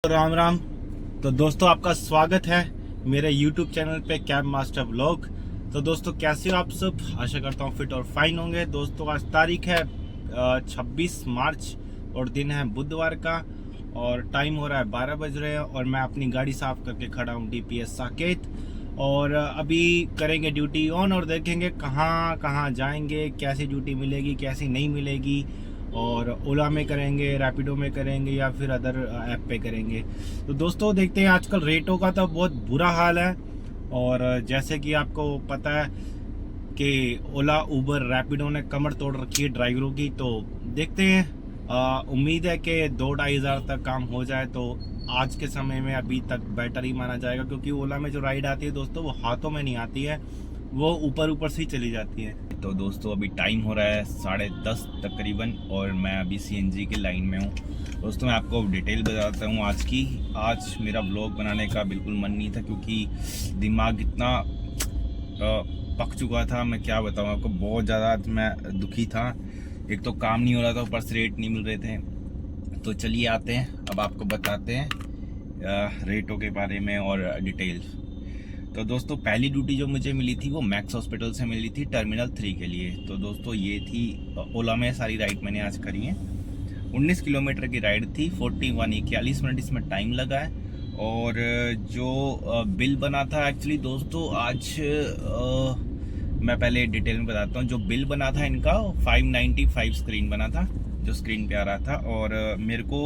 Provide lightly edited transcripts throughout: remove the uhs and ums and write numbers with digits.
राम राम। तो दोस्तों आपका स्वागत है मेरे YouTube चैनल पे कैब मास्टर व्लॉग। तो दोस्तों कैसे हो आप सब? आशा करता हूँ फिट और फाइन होंगे। दोस्तों आज तारीख है 26 मार्च और दिन है बुधवार का और टाइम हो रहा है 12 बज रहे हैं और मैं अपनी गाड़ी साफ करके खड़ा हूँ DPS साकेत। और अभी करेंगे ड्यूटी ऑन और देखेंगे कहाँ कहाँ जाएंगे, कैसी ड्यूटी मिलेगी कैसी नहीं मिलेगी, और ओला में करेंगे, रैपिडो में करेंगे या फिर अदर ऐप पे करेंगे। तो दोस्तों देखते हैं, आजकल रेटों का तो बहुत बुरा हाल है और जैसे कि आपको पता है कि ओला उबर रैपिडो ने कमर तोड़ रखी है ड्राइवरों की। तो देखते हैं, उम्मीद है कि 2-2.5 हज़ार तक काम हो जाए तो आज के समय में अभी तक बेटर ही माना जाएगा, क्योंकि ओला में जो राइड आती है दोस्तों वो हाथों में नहीं आती है, वो ऊपर ऊपर से ही चली जाती है। तो दोस्तों अभी टाइम हो रहा है 10:30 तकरीबन और मैं अभी CNG की लाइन में हूँ। दोस्तों मैं आपको डिटेल बताता हूँ आज की। आज मेरा ब्लॉग बनाने का बिल्कुल मन नहीं था क्योंकि दिमाग इतना पक चुका था, मैं क्या बताऊँ आपको। बहुत ज़्यादा आज मैं दुखी था, एक तो काम नहीं हो रहा था, ऊपर से रेट नहीं मिल रहे थे। तो चलिए आते हैं, अब आपको बताते हैं रेटों के बारे में और डिटेल्स। तो दोस्तों पहली ड्यूटी जो मुझे मिली थी वो मैक्स हॉस्पिटल से मिली थी टर्मिनल 3 के लिए। तो दोस्तों ये थी ओला में, सारी राइड मैंने आज करी है। 19 किलोमीटर की राइड थी, 41 मिनट इसमें टाइम लगा है। और जो बिल बना था एक्चुअली दोस्तों आज मैं पहले डिटेल में बताता हूँ। जो बिल बना था इनका 595 स्क्रीन बना था, जो स्क्रीन पे आ रहा था। और मेरे को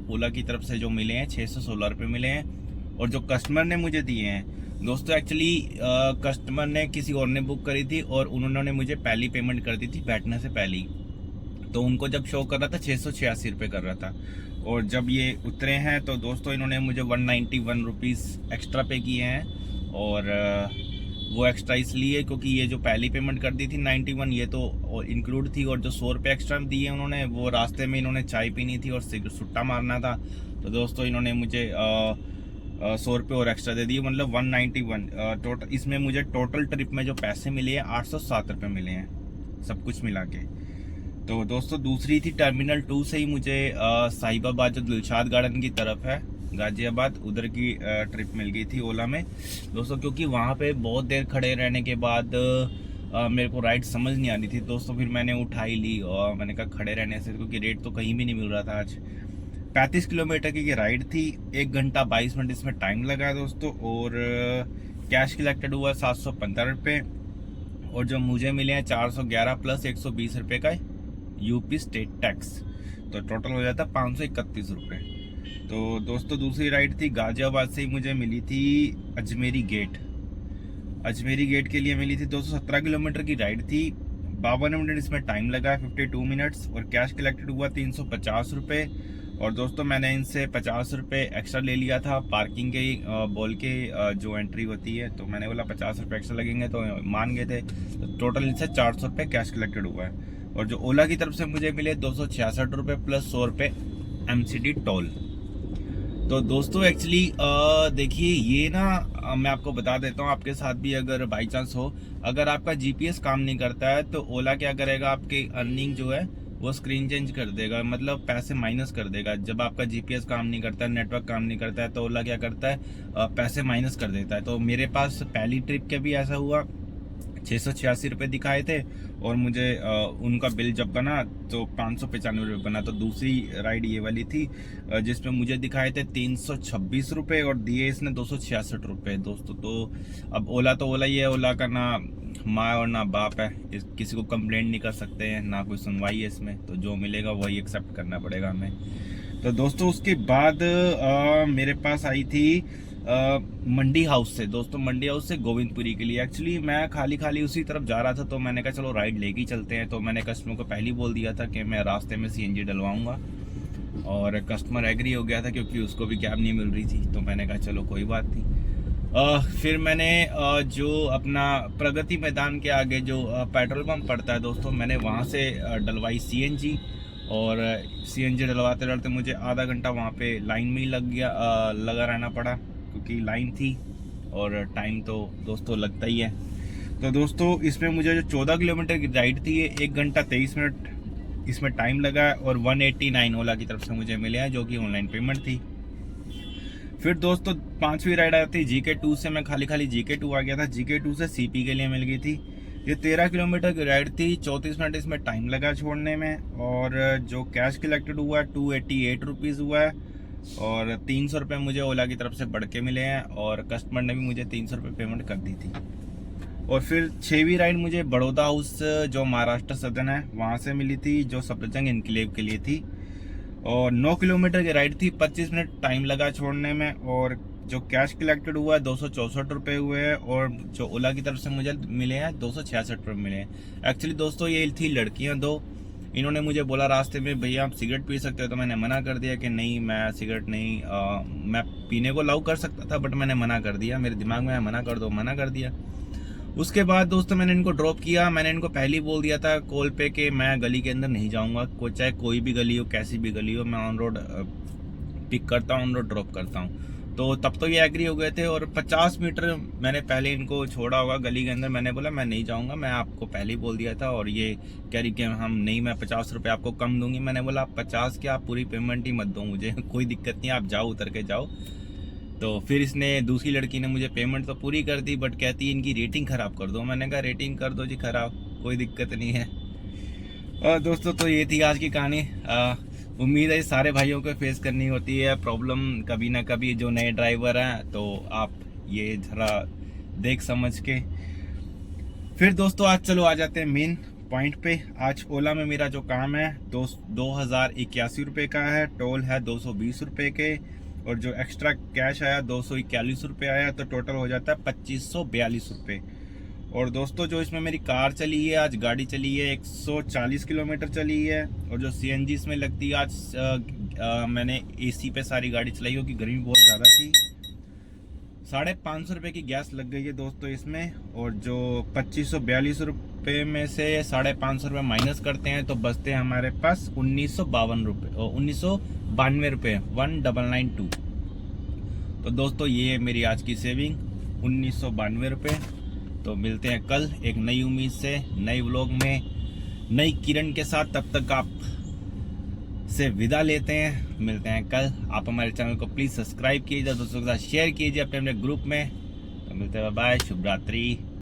ओला की तरफ से जो मिले हैं 616 रुपये मिले हैं। और जो कस्टमर ने मुझे दिए हैं दोस्तों, एक्चुअली कस्टमर ने किसी और ने बुक करी थी और उन्होंने मुझे पहली पेमेंट कर दी थी बैठने से पहले ही। तो उनको जब शो कर रहा था 686 रुपये कर रहा था। और जब ये उतरे हैं तो दोस्तों इन्होंने मुझे 191 रुपीज़ एक्स्ट्रा पे किए हैं। और वो एक्स्ट्रा इसलिए क्योंकि ये जो पहली पेमेंट कर दी थी 91 ये तो इंक्लूड थी, और जो 100 रुपये एक्स्ट्रा दिए उन्होंने वो रास्ते में इन्होंने चाय पीनी थी और सुट्टा मारना था। तो दोस्तों इन्होंने मुझे 100 रुपये और एक्स्ट्रा दे दिए, मतलब 191 टोटल। इसमें मुझे टोटल ट्रिप में जो पैसे मिले हैं 807 रुपये मिले हैं सब कुछ मिला के। तो दोस्तों दूसरी थी टर्मिनल 2 से ही मुझे साहिबाबाद जो दिलशाद गार्डन की तरफ है गाजियाबाद, उधर की ट्रिप मिल गई थी ओला में दोस्तों। क्योंकि वहाँ पे बहुत देर खड़े रहने के बाद मेरे को राइड समझ नहीं आ रही थी दोस्तों, फिर मैंने उठाई ली और मैंने कहा खड़े रहने से, क्योंकि रेट तो कहीं भी नहीं मिल रहा था। आज 35 किलोमीटर की राइड थी, 1 घंटा 22 मिनट इसमें टाइम लगा दोस्तों। और कैश कलेक्टेड हुआ 715 रुपये और जो मुझे मिले हैं 411 प्लस 120 रुपये का यूपी स्टेट टैक्स, तो टोटल हो जाता 531 रुपये। तो दोस्तों दूसरी राइड थी गाजियाबाद से ही मुझे मिली थी अजमेरी गेट। अजमेरी गेट के लिए मिली थी 217 किलोमीटर की राइड थी, 52 मिनट इसमें टाइम लगा 52 मिनट्स। और कैश कलेक्टेड हुआ 350 रुपये। और दोस्तों मैंने इनसे 50 रुपये एक्स्ट्रा ले लिया था पार्किंग के बोल के, जो एंट्री होती है। तो मैंने बोला 50 रुपये एक्स्ट्रा लगेंगे तो मान गए थे। तो टोटल इनसे 400 रुपये कैश कलेक्टेड हुआ है। और जो ओला की तरफ से मुझे मिले 266 रुपये प्लस 100 रुपये MCD टोल। तो दोस्तों एक्चुअली देखिए ये ना मैं आपको बता देता हूँ, आपके साथ भी अगर बाई चांस हो, अगर आपका GPS काम नहीं करता है तो ओला क्या करेगा, आपके अर्निंग जो है वो स्क्रीन चेंज कर देगा, मतलब पैसे माइनस कर देगा। जब आपका GPS काम नहीं करता है, नेटवर्क काम नहीं करता है, तो ओला क्या करता है पैसे माइनस कर देता है। तो मेरे पास पहली ट्रिप के भी ऐसा हुआ, 686 रुपये दिखाए थे और मुझे उनका बिल जब बना तो 595 रुपये बना। तो दूसरी राइड ये वाली थी जिसमें मुझे दिखाए थे 326 रुपये और दिए इसने 266 रुपये दोस्तों। तो अब ओला तो ओला ही है, ओला का ना माँ और ना बाप है, किसी को कंप्लेंट नहीं कर सकते हैं, ना कोई सुनवाई है इसमें। तो जो मिलेगा वही एक्सेप्ट करना पड़ेगा हमें। तो दोस्तों उसके बाद मेरे पास आई थी मंडी हाउस से दोस्तों, मंडी हाउस से गोविंदपुरी के लिए। एक्चुअली मैं खाली उसी तरफ जा रहा था तो मैंने कहा चलो राइड लेके ही चलते हैं। तो मैंने कस्टमर को पहले ही बोल दिया था कि मैं रास्ते में CNG डलवाऊंगा और कस्टमर एग्री हो गया था क्योंकि उसको भी कैब नहीं मिल रही थी। तो मैंने कहा चलो कोई बात नहीं। फिर मैंने जो अपना प्रगति मैदान के आगे जो पेट्रोल पंप पड़ता है दोस्तों, मैंने वहाँ से डलवाई CNG। और CNG डलवाते डलते मुझे आधा घंटा वहाँ पे लाइन में ही लगा रहना पड़ा क्योंकि लाइन थी और टाइम तो दोस्तों लगता ही है। तो दोस्तों इसमें मुझे जो 14 किलोमीटर की राइड थी ये 1 घंटा 23 मिनट इसमें टाइम लगा और 189 ओला की तरफ से मुझे मिले हैं, जो कि ऑनलाइन पेमेंट थी। फिर दोस्तों 5वीं राइड आई थी GK2 से। मैं खाली GK2 आ गया था। GK2 से CP के लिए मिल गई थी। ये 13 किलोमीटर की राइड थी। 34 मिनट इसमें टाइम लगा छोड़ने में। और जो कैश कलेक्टेड हुआ है 288 रुपीज़ हुआ है। और 300 रुपये मुझे ओला की तरफ से बढ़ के मिले हैं। और कस्टमर ने भी मुझे 300 रुपये पेमेंट कर दी थी। और फिर 6वीं राइड मुझे बड़ौदा हाउस जो महाराष्ट्र सदन है वहाँ से मिली थी, जो सफदरजंग इनक्लेव के लिए थी। और 9 किलोमीटर की राइड थी। 25 मिनट टाइम लगा छोड़ने में। और जो कैश कलेक्टेड हुआ है 264 रुपये हुए हैं। और जो ओला की तरफ से मुझे मिले हैं 266 रुपये मिले हैं। एक्चुअली दोस्तों ये थी लड़कियां दो। इन्होंने मुझे बोला रास्ते में, भैया आप सिगरेट पी सकते हो, तो मैंने मना कर दिया कि नहीं, मैं सिगरेट नहीं, मैं पीने को अलाउ कर सकता था बट मैंने मना कर दिया। मेरे दिमाग में मना कर दो, मना कर दिया। उसके बाद दोस्तों मैंने इनको ड्रॉप किया। मैंने इनको पहले ही बोल दिया था कॉल पे कि मैं गली के अंदर नहीं जाऊंगा, चाहे कोई भी गली हो, कैसी भी गली हो, मैं ऑन रोड पिक करता हूँ, ऑन रोड ड्रॉप करता हूँ। तो तब तो ये एग्री हो गए थे। और 50 मीटर मैंने पहले इनको छोड़ा होगा गली के अंदर। मैंने बोला मैं नहीं जाऊंगा, मैं आपको पहले ही बोल दिया था। और ये कह रही कि हम नहीं, मैं 50 रुपये आपको कम दूंगी। मैंने बोला आप 50 के, आप पूरी पेमेंट ही मत दो मुझे, कोई दिक्कत नहीं, आप जाओ, उतर के जाओ। तो फिर इसने, दूसरी लड़की ने मुझे पेमेंट तो पूरी कर दी बट कहती इनकी रेटिंग ख़राब कर दो। मैंने कहा रेटिंग कर दो जी ख़राब, कोई दिक्कत नहीं है। और दोस्तों तो ये थी आज की कहानी। उम्मीद है सारे भाइयों को फेस करनी होती है प्रॉब्लम कभी ना कभी, जो नए ड्राइवर हैं, तो आप ये ज़रा देख समझ के। फिर दोस्तों आज चलो आ जाते हैं मेन पॉइंट पे। आज ओला में मेरा जो काम है 2081 रुपये का है। टोल है 220 रुपये के। और जो एक्स्ट्रा कैश आया 241 रुपये आया, तो टोटल हो जाता है 2542 रुपये। और दोस्तों जो इसमें मेरी कार चली है, आज गाड़ी चली है 140 किलोमीटर चली है। और जो CNG इसमें लगती है, आज मैंने AC पे सारी गाड़ी चलाई होगी, गर्मी बहुत ज़्यादा थी। 550 रुपये की गैस लग गई है दोस्तों इसमें। और जो 2542 रुपये में से 550 रुपये माइनस करते हैं तो बचते हैं हमारे पास 1952 रुपये, 1992 रुपये, 1992। तो दोस्तों ये मेरी आज की सेविंग 1992 रुपये। तो मिलते हैं कल एक नई उम्मीद से, नए व्लॉग में, नई किरण के साथ। तब तक आप से विदा लेते हैं, मिलते हैं कल। आप हमारे चैनल को प्लीज़ सब्सक्राइब कीजिए, दोस्तों के साथ शेयर कीजिए अपने अपने ग्रुप में। तो मिलते हैं, बाय, शुभ रात्रि।